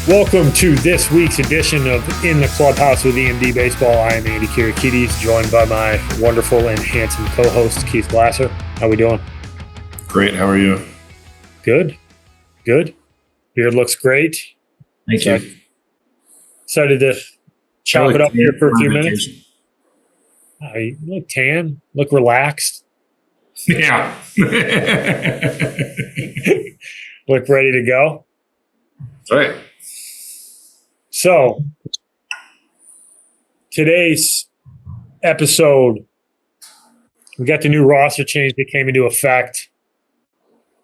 Welcome to this week's edition of In the Clubhouse with EMD Baseball. I am Andy Kirikides, joined by my wonderful and handsome co-host, Keith Glasser. How we doing? Great. How are you? Good. Beard looks great. Thank you. Excited to chop it up here for a few minutes. You look tan, look relaxed. Yeah. Look ready to go. All right. So, today's episode, we got the new roster change that came into effect.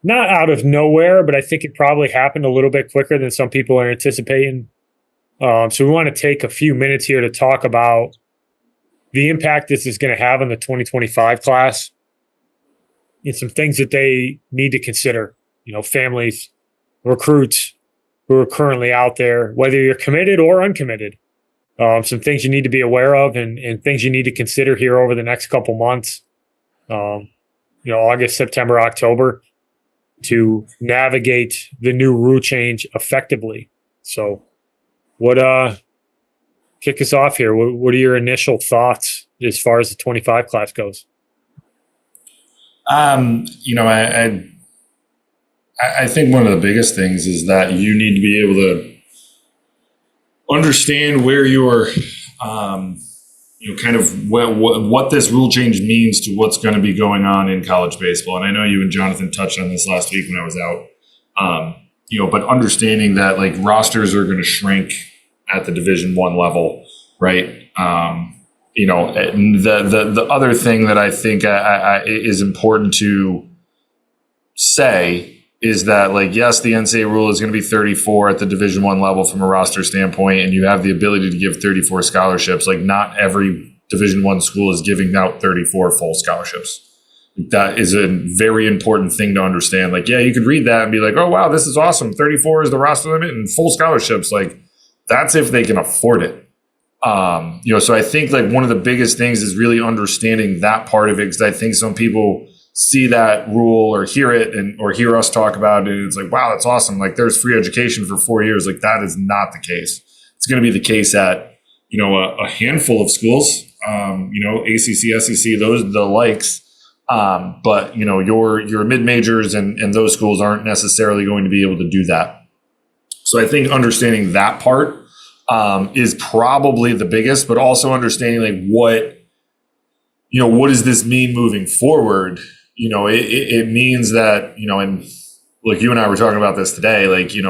Not out of nowhere, but I think it probably happened a little bit quicker than some people are anticipating. So we want to take a few minutes here to talk about the impact this is going to have on the 2025 class and some things that they need to consider. You know, families, recruits who are currently out there, whether you're committed or uncommitted. Some things you need to be aware of and things you need to consider here over the next couple months. August, September, October, to navigate the new rule change effectively. So kick us off here. What are your initial thoughts as far as the 25 class goes? I think one of the biggest things is that you need to be able to understand where your, kind of what this rule change means to what's going to be going on in college baseball. And I know you and Jonathan touched on this last week when I was out, but understanding that like rosters are going to shrink at the Division I level, right? The other thing that I think is important to say is that, like, yes, the NCAA rule is going to be 34 at the Division I level from a roster standpoint, and you have the ability to give 34 scholarships. Like, not every Division I school is giving out 34 full scholarships. That is a very important thing to understand. Like, yeah, you could read that and be like, oh, wow, this is awesome. 34 is the roster limit and full scholarships. Like, that's if they can afford it. So I think, like, one of the biggest things is really understanding that part of it, because I think some people see that rule or hear it or hear us talk about it, and it's like, wow, that's awesome. Like, there's free education for 4 years. Like, that is not the case. It's going to be the case at, a handful of schools, ACC, SEC, those, the likes. But your mid-majors and those schools aren't necessarily going to be able to do that. So I think understanding that part is probably the biggest, but also understanding like what does this mean moving forward? It means that, and like you and I were talking about this today, like, it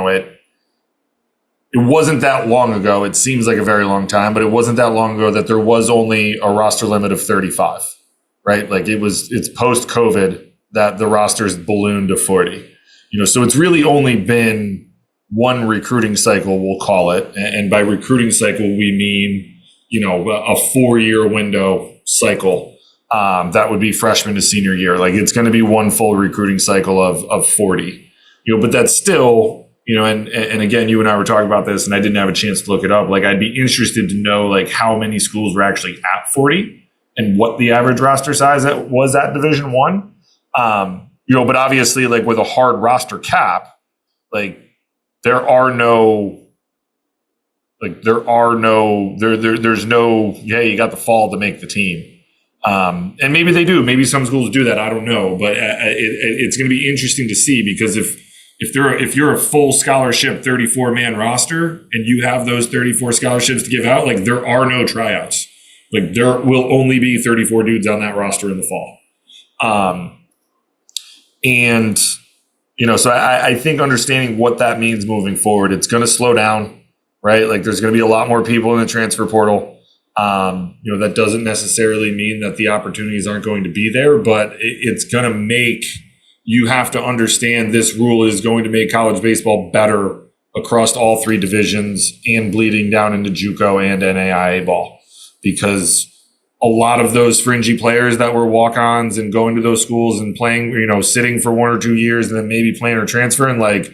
wasn't that long ago. It seems like a very long time, but it wasn't that long ago that there was only a roster limit of 35, right? Like it's post-COVID that the rosters ballooned to 40, so it's really only been one recruiting cycle, we'll call it. And by recruiting cycle, we mean, a 4-year window cycle. That would be freshman to senior year. Like, it's going to be one full recruiting cycle of 40, but that's still, and again, you and I were talking about this and I didn't have a chance to look it up. Like, I'd be interested to know like how many schools were actually at 40 and what the average roster size was at Division I. But obviously, like, with a hard roster cap, like there's no, yeah, you got the fall to make the team. And maybe they do. Maybe some schools do that. I don't know. But it's going to be interesting to see, because if you're a full scholarship 34-man roster and you have those 34 scholarships to give out, like, there are no tryouts. Like, there will only be 34 dudes on that roster in the fall. So I think understanding what that means moving forward, it's going to slow down, right? Like, there's going to be a lot more people in the transfer portal. That doesn't necessarily mean that the opportunities aren't going to be there, but it's going to make you have to understand this rule is going to make college baseball better across all 3 divisions and bleeding down into JUCO and NAIA ball, because a lot of those fringy players that were walk-ons and going to those schools and playing, sitting for 1 or 2 years and then maybe playing or transferring, like,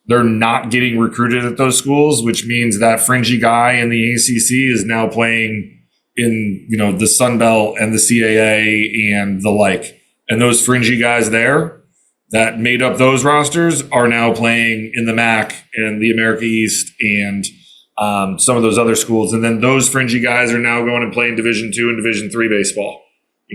they're not getting recruited at those schools, which means that fringy guy in the ACC is now playing in, the Sun Belt and the CAA and the like. And those fringy guys there, that made up those rosters are now playing in the MAC and the America East and some of those other schools. And then those fringy guys are now going and playing Division II and Division III baseball.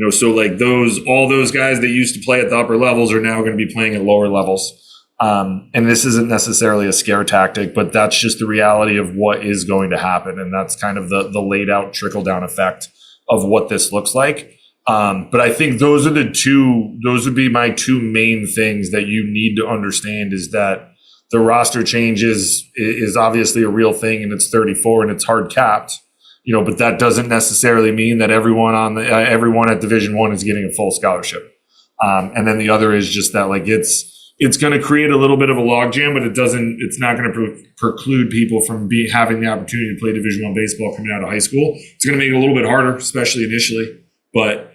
So like all those guys that used to play at the upper levels are now going to be playing at lower levels. And this isn't necessarily a scare tactic, but that's just the reality of what is going to happen. And that's kind of the laid out trickle down effect of what this looks like. But I think those would be my two main things that you need to understand, is that the roster change is obviously a real thing, and it's 34 and it's hard capped, but that doesn't necessarily mean that everyone everyone at Division I is getting a full scholarship. And then the other is just that like it's going to create a little bit of a logjam, but it's not going to preclude people from having the opportunity to play Division I baseball coming out of high school. It's going to make it a little bit harder, especially initially. But,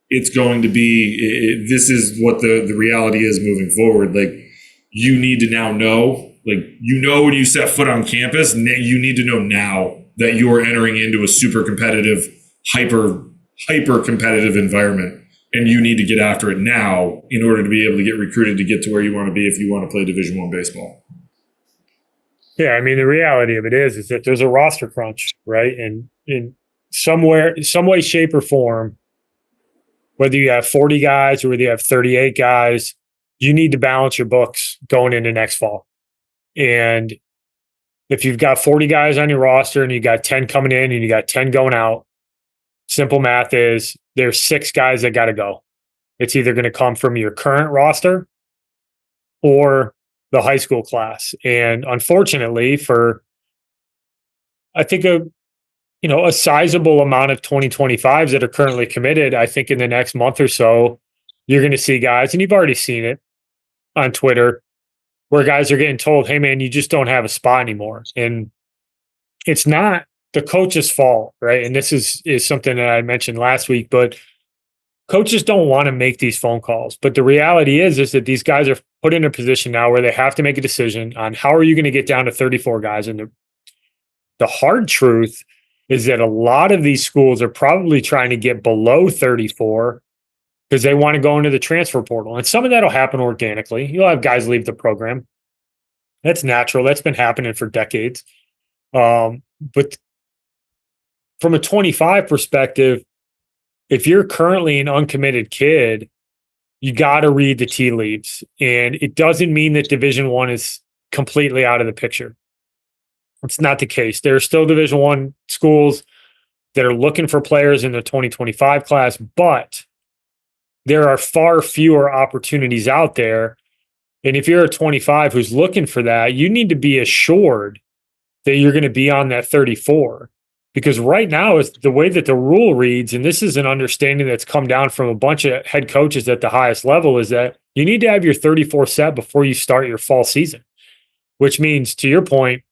it's going to be, this is what the reality is moving forward. Like, you need to now know, when you set foot on campus, you need to know now that you are entering into a super competitive, hyper competitive environment. And you need to get after it now in order to be able to get recruited to get to where you want to be if you want to play Division I baseball. Yeah, I mean, the reality of it is that there's a roster crunch, right? And in some way, shape, or form, whether you have 40 guys or whether you have 38 guys, you need to balance your books going into next fall. And if you've got 40 guys on your roster and you got 10 coming in and you got 10 going out, simple math is there's 6 guys that got to go. It's either going to come from your current roster or the high school class. And unfortunately, for I think a sizable amount of 2025s that are currently committed, I think in the next month or so, you're going to see guys, and you've already seen it on Twitter, where guys are getting told, hey, man, you just don't have a spot anymore. And it's not the coach's fault, right? And this is something that I mentioned last week, but coaches don't want to make these phone calls. But the reality is that these guys are put in a position now where they have to make a decision on how are you going to get down to 34 guys. And the hard truth is that a lot of these schools are probably trying to get below 34 because they want to go into the transfer portal. And some of that will happen organically. You'll have guys leave the program. That's natural. That's been happening for decades. But from a 25 perspective, if you're currently an uncommitted kid, you got to read the tea leaves. And it doesn't mean that Division I is completely out of the picture. It's not the case. There are still Division I schools that are looking for players in the 2025 class, but there are far fewer opportunities out there. And if you're a 25 who's looking for that, you need to be assured that you're going to be on that 34. Because right now, is the way that the rule reads, and this is an understanding that's come down from a bunch of head coaches at the highest level, is that you need to have your 34 set before you start your fall season, which means, to your point,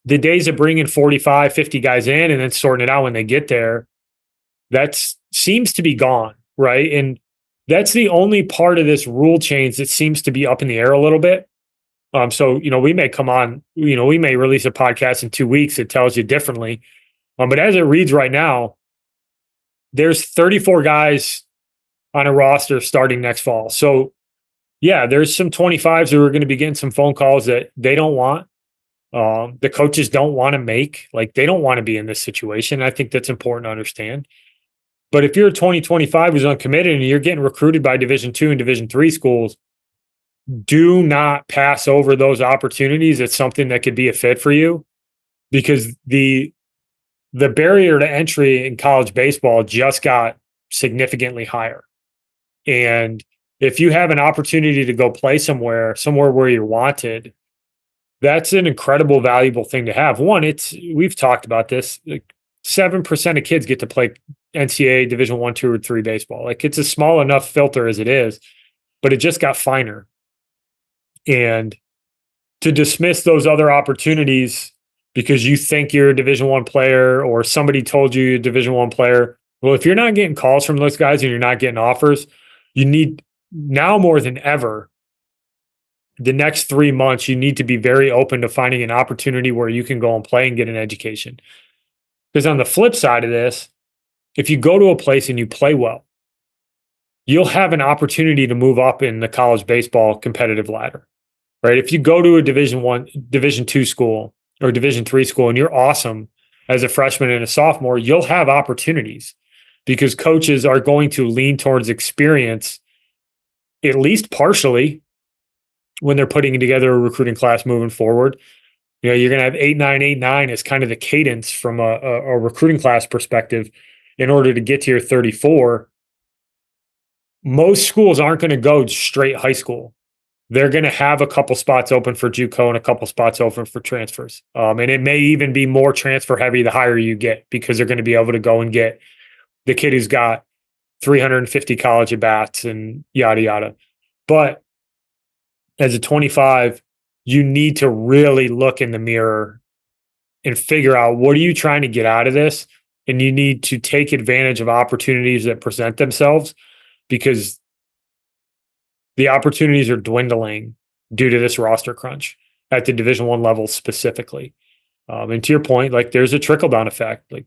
the days of bringing 45, 50 guys in and then sorting it out when they get there, that seems to be gone, right? And that's the only part of this rule change that seems to be up in the air a little bit. So, we may come on, we may release a podcast in 2 weeks that tells you differently. But as it reads right now, there's 34 guys on a roster starting next fall. So, yeah, there's some 25s who are going to be getting some phone calls that they don't want. The coaches don't want to make, they don't want to be in this situation. I think that's important to understand. But if you're a 2025 who's uncommitted and you're getting recruited by Division II and Division III schools, do not pass over those opportunities. It's something that could be a fit for you, because the barrier to entry in college baseball just got significantly higher. And if you have an opportunity to go play somewhere where you're wanted, that's an incredible, valuable thing to have. One, we've talked about this, 7% of kids get to play NCAA Division I, II, or III baseball. It's a small enough filter as it is, but it just got finer. And to dismiss those other opportunities because you think you're a Division I player or somebody told you you're a Division I player, well, if you're not getting calls from those guys and you're not getting offers, you need, now more than ever, the next 3 months, you need to be very open to finding an opportunity where you can go and play and get an education. Because on the flip side of this, if you go to a place and you play well, you'll have an opportunity to move up in the college baseball competitive ladder, right? If you go to a Division two school or Division three school and you're awesome as a freshman and a sophomore, you'll have opportunities because coaches are going to lean towards experience, at least partially, when they're putting together a recruiting class moving forward. You're going to have 8-9 as kind of the cadence from a recruiting class perspective in order to get to your 34. Most schools aren't going to go straight high school. They're going to have a couple spots open for JUCO and a couple spots open for transfers. And it may even be more transfer heavy the higher you get, because they're going to be able to go and get the kid who's got 350 college at bats and yada, yada. But as a 25, you need to really look in the mirror and figure out, what are you trying to get out of this? And you need to take advantage of opportunities that present themselves, because the opportunities are dwindling due to this roster crunch at the Division I level specifically. And to your point, like, there's a trickle down effect. Like,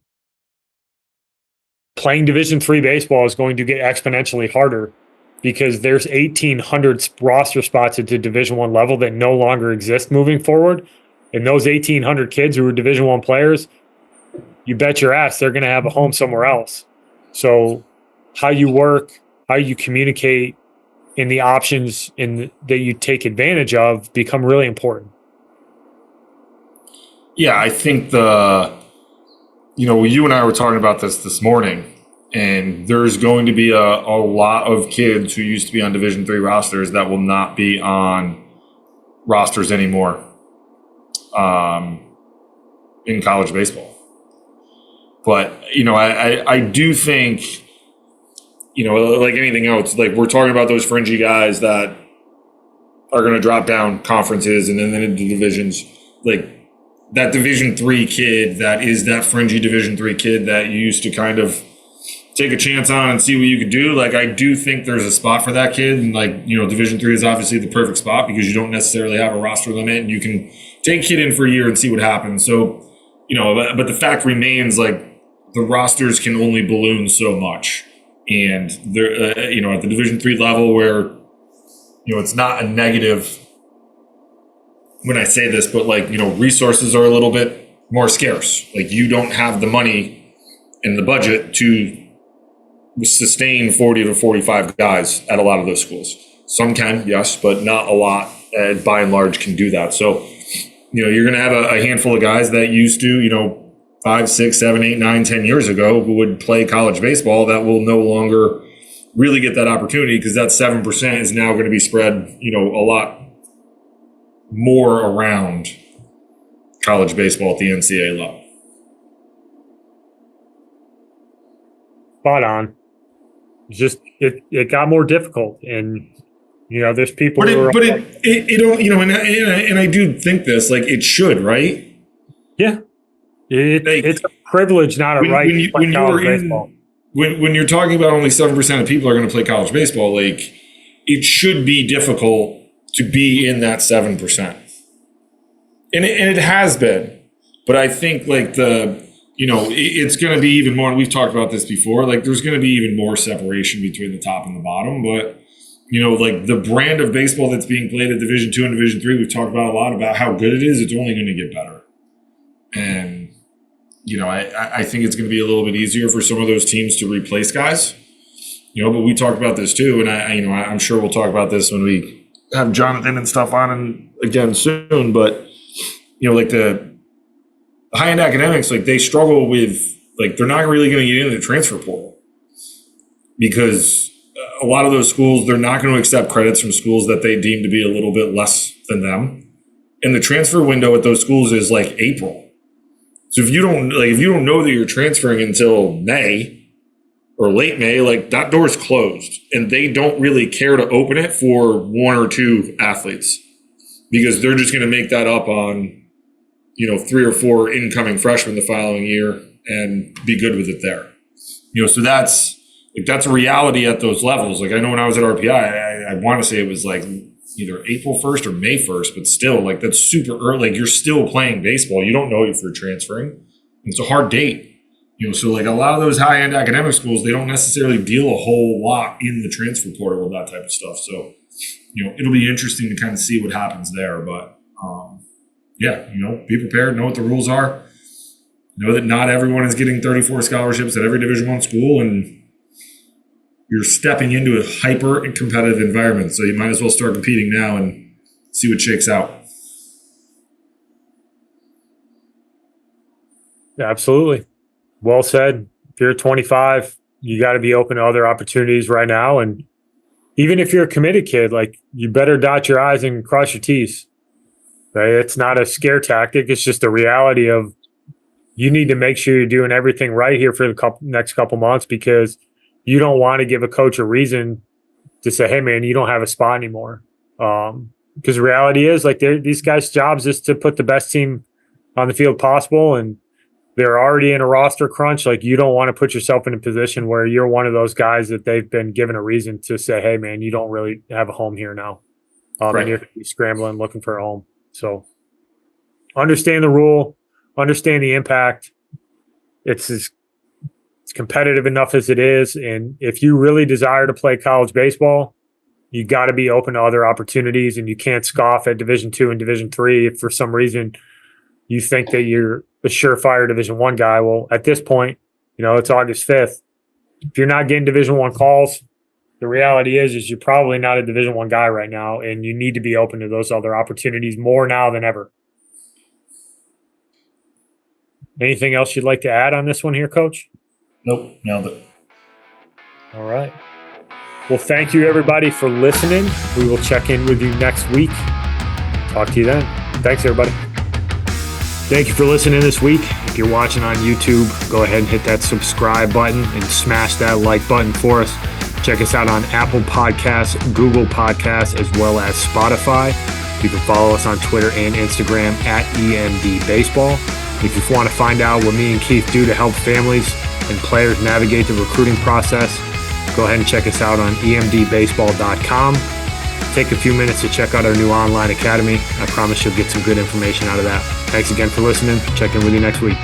playing Division III baseball is going to get exponentially harder because there's 1,800 roster spots at the Division I level that no longer exist moving forward. And those 1,800 kids who are Division I players, you bet your ass they're going to have a home somewhere else. So how you work, how you communicate, and the options that you take advantage of become really important. Yeah, I think you and I were talking about this morning, and there's going to be a lot of kids who used to be on Division III rosters that will not be on rosters anymore in college baseball. But, I do think, like anything else, like, we're talking about those fringy guys that are going to drop down conferences and then into divisions. Like, that Division III kid that is that fringy Division III kid that you used to kind of take a chance on and see what you could do. Like, I do think there's a spot for that kid. And, like, Division III is obviously the perfect spot because you don't necessarily have a roster limit and you can take a kid in for a year and see what happens. So, but the fact remains, like, the rosters can only balloon so much. And they're, at the Division III level where, it's not a negative when I say this, but, like, resources are a little bit more scarce. Like, you don't have the money and the budget to sustain 40 to 45 guys at a lot of those schools. Some can, yes, but not a lot, by and large, can do that. So, you're going to have a handful of guys that used to, 5, 6, 7, 8, 9, 10 years ago who would play college baseball that will no longer really get that opportunity, because that 7% is now going to be spread, a lot more around college baseball at the NCAA level. Spot on. Just it got more difficult, and there's people. And I do think this, like, it should, right? Yeah, it's a privilege, not a right. When you're talking about only 7% of people are going to play college baseball, like, it should be difficult to be in that 7%, and it has been. But I think, like, it's going to be even more, and we've talked about this before, like, there's going to be even more separation between the top and the bottom. But, like, the brand of baseball that's being played at Division II and Division III, we've talked about a lot about how good it is. It's only going to get better. And, I think it's going to be a little bit easier for some of those teams to replace guys, but we talked about this too. And I'm sure we'll talk about this when we have Jonathan and stuff on and again soon. But, like, the high-end academics, like, they struggle with, like, they're not really going to get into the transfer portal because a lot of those schools, they're not going to accept credits from schools that they deem to be a little bit less than them. And the transfer window at those schools is like April. So if you don't know that you're transferring until May or late May, like, that door's closed, and they don't really care to open it for 1 or 2 athletes because they're just going to make that up on, 3 or 4 incoming freshmen the following year and be good with it there. So that's a reality at those levels. Like, I know when I was at RPI, I want to say it was like either April 1st or May 1st, but still, like, that's super early. Like, you're still playing baseball. You don't know if you're transferring. It's a hard date. So like a lot of those high-end academic schools, they don't necessarily deal a whole lot in the transfer portal with that type of stuff. So, it'll be interesting to kind of see what happens there. But yeah, be prepared, know what the rules are, know that not everyone is getting 34 scholarships at every Division I school, and you're stepping into a hyper and competitive environment. So you might as well start competing now and see what shakes out. Yeah, absolutely. Well said. If you're 25, you got to be open to other opportunities right now. And even if you're a committed kid, like, you better dot your I's and cross your T's. Right? It's not a scare tactic. It's just a reality of you need to make sure you're doing everything right here for the next couple months, because you don't want to give a coach a reason to say, hey, man, you don't have a spot anymore. Because the reality is, like, these guys' jobs is to put the best team on the field possible, and they're already in a roster crunch. Like, you don't want to put yourself in a position where you're one of those guys that they've been given a reason to say, hey, man, you don't really have a home here now. Right. And you're going to be scrambling, looking for a home. So understand the rule, understand the impact. It's competitive enough as it is. And if you really desire to play college baseball, you got to be open to other opportunities, and you can't scoff at Division II and Division III if for some reason you think that you're a surefire Division I guy. Well, at this point, it's August 5th. If you're not getting Division I calls, the reality is you're probably not a Division I guy right now, and you need to be open to those other opportunities more now than ever. Anything else you'd like to add on this one here, Coach? Nope, nailed it. All right. Well, thank you, everybody, for listening. We will check in with you next week. Talk to you then. Thanks, everybody. Thank you for listening this week. If you're watching on YouTube, go ahead and hit that subscribe button and smash that like button for us. Check us out on Apple Podcasts, Google Podcasts, as well as Spotify. You can follow us on Twitter and Instagram at EMD Baseball. If you want to find out what me and Keith do to help families and players navigate the recruiting process, go ahead and check us out on emdbaseball.com. Take a few minutes to check out our new online academy. I promise you'll get some good information out of that. Thanks again for listening. Check in with you next week.